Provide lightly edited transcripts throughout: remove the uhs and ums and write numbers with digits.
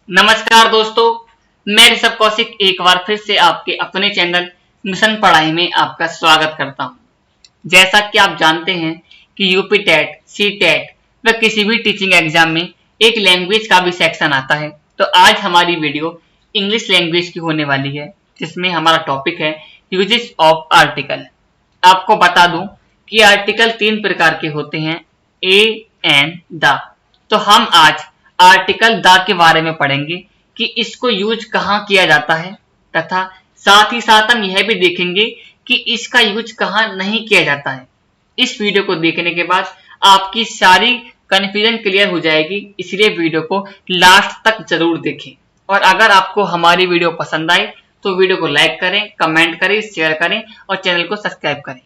नमस्कार दोस्तों, मैं ऋषभ कौशिक एक बार फिर से आपके अपने चैनल मिशन पढ़ाई में आपका स्वागत करता हूं। जैसा कि आप जानते हैं कि यूपी टेट, सी टेट व किसी भी टीचिंग एग्जाम में एक लैंग्वेज का भी सेक्शन आता है। तो आज हमारी वीडियो इंग्लिश लैंग्वेज की होने वाली है, जिसमें हमारा टॉपिक है यूजेस ऑफ आर्टिकल। आपको बता दूं कि आर्टिकल 3 प्रकार के होते हैं, ए, एन, द। तो हम आज आर्टिकल द के बारे में पढ़ेंगे कि इसको यूज कहाँ किया जाता है, तथा साथ ही साथ हम यह भी देखेंगे कि इसका यूज कहाँ नहीं किया जाता है। इस वीडियो को देखने के बाद आपकी सारी कंफ्यूजन क्लियर हो जाएगी, इसलिए वीडियो को लास्ट तक जरूर देखें। और अगर आपको हमारी वीडियो पसंद आए तो वीडियो को लाइक करें, कमेंट करें, शेयर करें और चैनल को सब्सक्राइब करें।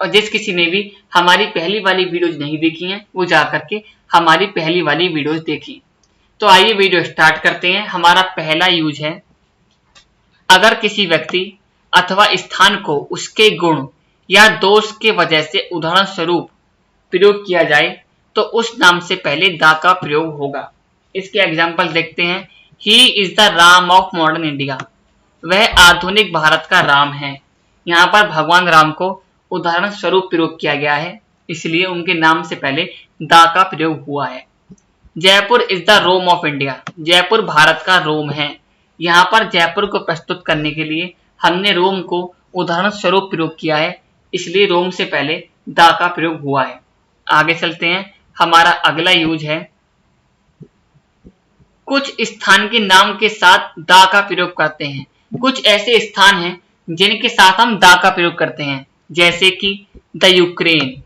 और जिस किसी ने भी हमारी पहली वाली वीडियोज नहीं देखी हैं, वो जा करके हमारी पहली वाली वीडियोज देखी। तो आइए वीडियो स्टार्ट करते हैं। हमारा पहला यूज है, अगर किसी व्यक्ति अथवा स्थान को उसके गुण या दोष के वजह से उदाहरण स्वरूप प्रयोग किया जाए तो उस नाम से पहले द का प्रयोग होगा। इसके एग्जाम्पल देखते हैं। He is the Ram of modern India, वह आधुनिक भारत का राम है। यहाँ पर भगवान राम को उदाहरण स्वरूप प्रयोग किया गया है, इसलिए उनके नाम से पहले द का प्रयोग हुआ है। Jaipur is the Rome of India, Jaipur Bharat का रोम है। यहाँ पर जयपुर को प्रस्तुत करने के लिए हमने रोम को उदाहरण स्वरूप प्रयोग किया है, इसलिए रोम से पहले द का प्रयोग हुआ है। आगे चलते हैं। हमारा अगला यूज है, कुछ स्थान के नाम के साथ द का प्रयोग करते हैं। कुछ ऐसे स्थान हैं जिनके साथ हम द का प्रयोग करते हैं, जैसे कि the Ukraine,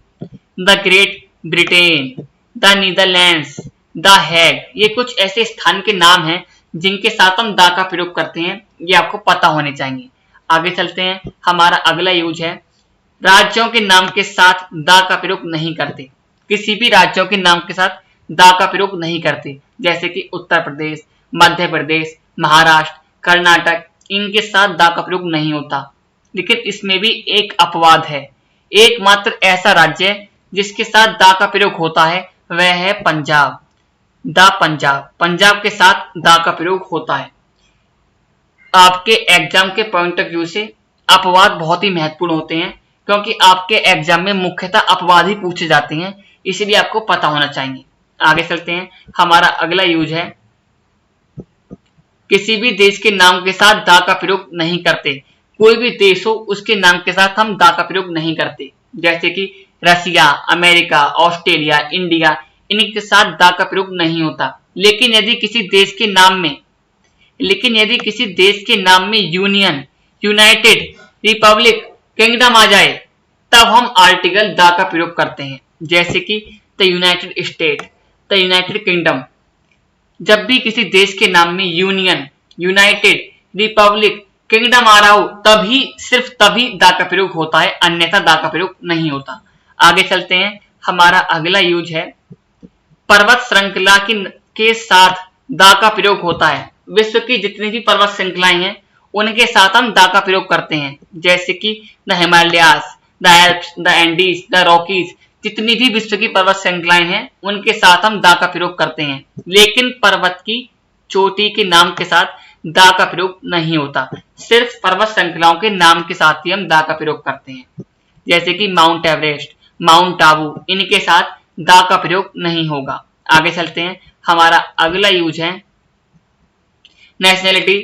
the Great Britain, the Netherlands, the Hague. ये कुछ ऐसे स्थान के नाम हैं जिनके साथ हम द का प्रयोग करते हैं, ये आपको पता होने चाहिए। आगे चलते हैं। हमारा अगला यूज है, राज्यों के नाम के साथ द का प्रयोग नहीं करते। किसी भी राज्यों के नाम के साथ द का प्रयोग नहीं करते, जैसे कि उत्तर प्रदेश, मध्य प्रदेश, महाराष्ट्र, कर्नाटक, इनके साथ द का प्रयोग नहीं होता। लेकिन इसमें भी एक अपवाद है। एकमात्र ऐसा राज्य जिसके साथ द का प्रयोग होता है वह है पंजाब। द पंजाब, पंजाब के साथ द का प्रयोग होता है। आपके एग्जाम के पॉइंट ऑफ व्यू से अपवाद बहुत ही महत्वपूर्ण होते हैं, क्योंकि आपके एग्जाम में मुख्यतः अपवाद ही पूछे जाते हैं, इसलिए आपको पता होना चाहिए। आगे चलते हैं। हमारा अगला यूज है, किसी भी देश के नाम के साथ द का प्रयोग नहीं करते। कोई भी देश हो उसके नाम के साथ हम द का प्रयोग नहीं करते, जैसे कि रसिया, अमेरिका, ऑस्ट्रेलिया, इंडिया, इनके साथ द का प्रयोग नहीं होता। लेकिन यदि किसी देश के नाम में यूनियन, यूनाइटेड, रिपब्लिक, किंगडम आ जाए तब हम आर्टिकल द का प्रयोग करते हैं, जैसे कि the United state, the United kingdom. जब भी किसी देश के नाम में यूनियन, यूनाइटेड, रिपब्लिक, किंगडम आ रहा हो तभी, सिर्फ तभी द का प्रयोग होता है, अन्यथा द का प्रयोग नहीं होता। आगे चलते हैं। हमारा अगला यूज है, पर्वत श्रृंखला के साथ द का प्रयोग होता है। विश्व की जितनी भी पर्वत श्रृंखलाएं हैं उनके साथ हम द का प्रयोग करते हैं, जैसे कि the Himalayas, the Alps, the Andes, the Rockies. जितनी भी विश्व की पर्वत श्रृंखलाएं हैं उनके साथ हम द का प्रयोग करते हैं। लेकिन पर्वत की चोटी के नाम के साथ द का प्रयोग नहीं होता, सिर्फ पर्वत श्रृंखलाओं के नाम के साथ ही हम द का प्रयोग करते हैं, जैसे कि माउंट एवरेस्ट, माउंट आबू, इनके साथ द का प्रयोग नहीं होगा। आगे चलते हैं। हमारा अगला यूज है, नेशनैलिटी,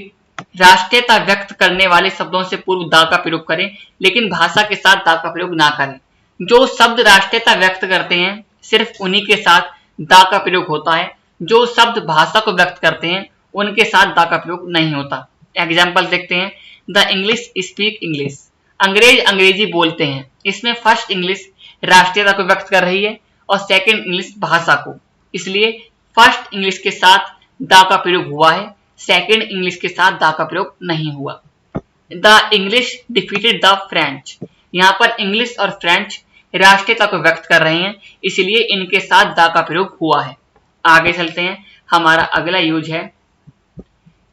राष्ट्रीयता व्यक्त करने वाले शब्दों से पूर्व द का प्रयोग करें, लेकिन भाषा के साथ द का प्रयोग ना करें। जो शब्द राष्ट्रीयता व्यक्त करते हैं सिर्फ उन्हीं के साथ द का प्रयोग होता है। जो शब्द भाषा को व्यक्त करते हैं उनके साथ द का प्रयोग नहीं होता। एग्जाम्पल देखते हैं। द इंग्लिश स्पीक इंग्लिश, अंग्रेज अंग्रेजी बोलते हैं। इसमें फर्स्ट इंग्लिश राष्ट्रीयता को व्यक्त कर रही है और सेकंड इंग्लिश भाषा को, इसलिए फर्स्ट इंग्लिश के साथ द का प्रयोग हुआ है, सेकंड इंग्लिश के साथ द का प्रयोग नहीं हुआ। The English defeated the French, यहाँ पर इंग्लिश और फ्रेंच राष्ट्रीयता को व्यक्त कर रहे हैं, इसलिए इनके साथ द का प्रयोग हुआ है। आगे चलते हैं। हमारा अगला यूज है,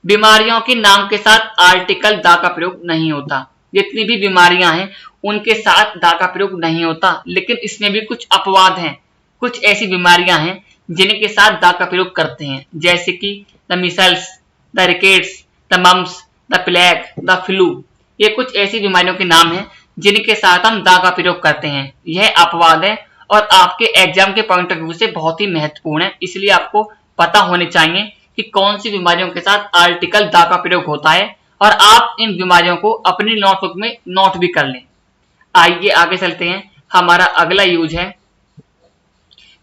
बीमारियों के नाम के साथ आर्टिकल द का प्रयोग नहीं होता। जितनी भी बीमारियां हैं उनके साथ द का प्रयोग नहीं होता, लेकिन इसमें भी कुछ अपवाद हैं। कुछ ऐसी बीमारियां हैं जिनके साथ द का प्रयोग करते हैं, जैसे कि the measles, the rickets, the mumps, the plague, the flu. ये कुछ ऐसी बीमारियों के नाम हैं जिनके साथ हम द का प्रयोग करते हैं। यह अपवाद है और आपके एग्जाम के पॉइंट ऑफ व्यू से बहुत ही महत्वपूर्ण है, इसलिए आपको पता होने चाहिए कि कौन सी बीमारियों के साथ आर्टिकल द का प्रयोग होता है और आप इन बीमारियों को अपनी नोटबुक में नोट भी कर लें। आइए आगे चलते हैं। हमारा अगला यूज है,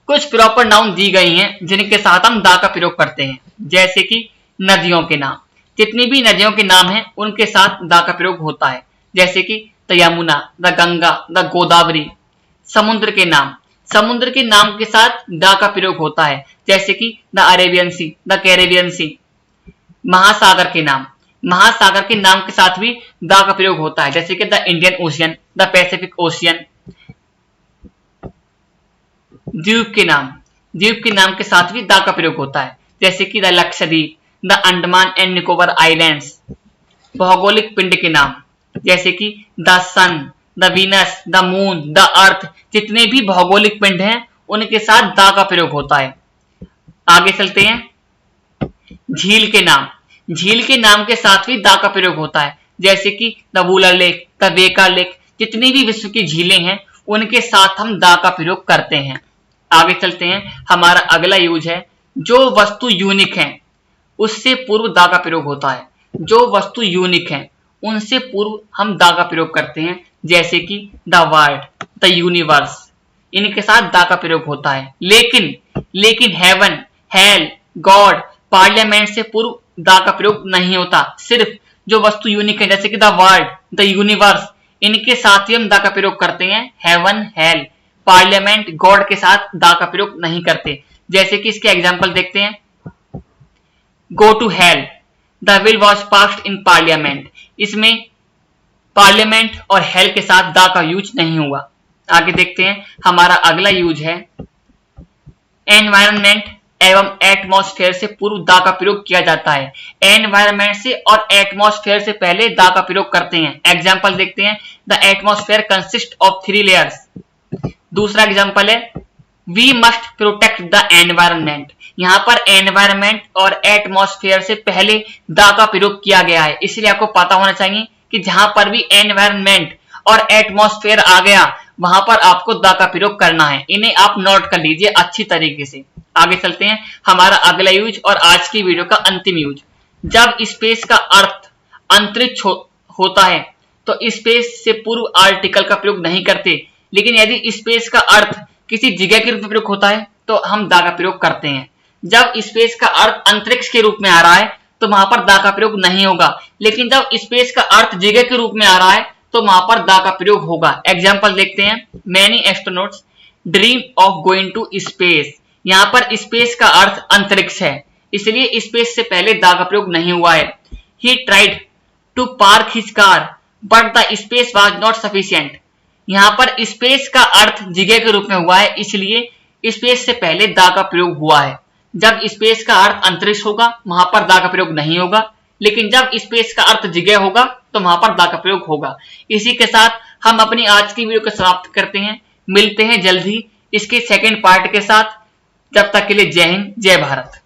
कुछ प्रॉपर नाउन दी गई हैं जिनके साथ हम द का प्रयोग करते हैं, जैसे कि नदियों के नाम। जितनी भी नदियों के नाम हैं उनके साथ द का प्रयोग होता है, जैसे कि the Yamuna, the Ganga, the Godavari. समुद्र के नाम, समुद्र के नाम के साथ द का प्रयोग होता है, जैसे कि the Arabian Sea, the Caribbean Sea. महासागर के नाम, महासागर के नाम के साथ भी द का प्रयोग होता है, जैसे कि the Indian ocean, the Pacific ocean. द्वीप के नाम, द्वीप के नाम के साथ भी द का प्रयोग होता है, जैसे कि the Lakshadweep, the Andaman and Nicobar islands. भौगोलिक पिंड के नाम, जैसे कि the sun, the Venus, the moon, the earth. जितने भी भौगोलिक पिंड हैं उनके साथ द का प्रयोग होता है। आगे चलते हैं। झील के नाम, झील के नाम के साथ भी द का प्रयोग होता है, जैसे कि the Wular lake, the Weka lake. जितनी भी विश्व की झीलें हैं उनके साथ हम द का प्रयोग करते हैं। आगे चलते हैं। हमारा अगला यूज है, जो वस्तु यूनिक है उससे पूर्व द का प्रयोग होता है। जो वस्तु यूनिक है उनसे पूर्व हम द का प्रयोग करते हैं, जैसे कि द वर्ल्ड, द यूनिवर्स। इनके साथ द का प्रयोग होता है। लेकिन हेवन, हेल, गॉड, पार्लियामेंट से पूर्व द का प्रयोग नहीं होता। सिर्फ जो वस्तु यूनिक है, जैसे कि द वर्ल्ड, द यूनिवर्स, इनके साथ ही हम द का प्रयोग करते हैं। हेवन, हेल, पार्लियामेंट, गॉड के साथ द का प्रयोग नहीं करते। जैसे कि इसके एग्जाम्पल देखते हैं। Go to hell, the bill was passed in parliament. इसमें पार्लियामेंट और हेल के साथ द का यूज नहीं हुआ। आगे देखते हैं। हमारा अगला यूज है, एनवायरनमेंट एवं एटमॉस्फेयर से पूर्व द का प्रयोग किया जाता है। एनवायरनमेंट से और एटमॉस्फेयर से पहले द का प्रयोग करते हैं। एग्जाम्पल देखते हैं। The atmosphere consist of 3 layers. दूसरा एग्जाम्पल है, we must protect the environment. यहाँ पर एनवायरनमेंट और एटमॉस्फेयर से पहले द का प्रयोग किया गया है, इसलिए आपको पता होना चाहिए कि जहां पर भी एनवायरनमेंट और एटमॉस्फेयर आ गया वहां पर आपको द का प्रयोग करना है। इन्हें आप नोट कर लीजिए अच्छी तरीके से। आगे चलते हैं। हमारा अगला यूज और आज की वीडियो का अंतिम यूज, जब स्पेस का अर्थ अंतरिक्ष होता है तो स्पेस से पूर्व आर्टिकल का प्रयोग नहीं करते, लेकिन यदि स्पेस का अर्थ किसी जगह के रूप में प्रयोग होता है तो हम द का प्रयोग करते हैं। जब स्पेस का अर्थ अंतरिक्ष के रूप में आ रहा है तो वहां पर द का प्रयोग नहीं होगा, लेकिन जब स्पेस का अर्थ जगह के रूप में आ रहा है तो वहां पर द का प्रयोग होगा। एग्जाम्पल देखते हैं। Many astronauts dream of going to space. यहाँ पर स्पेस का अर्थ अंतरिक्ष है, इसलिए स्पेस से पहले द का प्रयोग नहीं हुआ है। He tried to park his car but the space was not sufficient. यहाँ पर स्पेस का अर्थ जगह के रूप में हुआ है, इसलिए स्पेस से पहले द का प्रयोग हुआ है। जब स्पेस का अर्थ अंतरिक्ष होगा वहां पर द का प्रयोग नहीं होगा, लेकिन जब स्पेस का अर्थ जगह होगा तो वहां पर द का प्रयोग होगा। इसी के साथ हम अपनी आज की वीडियो को समाप्त करते हैं। मिलते हैं जल्द ही इसके सेकंड पार्ट के साथ। जब तक के लिए जय हिंद, जय भारत।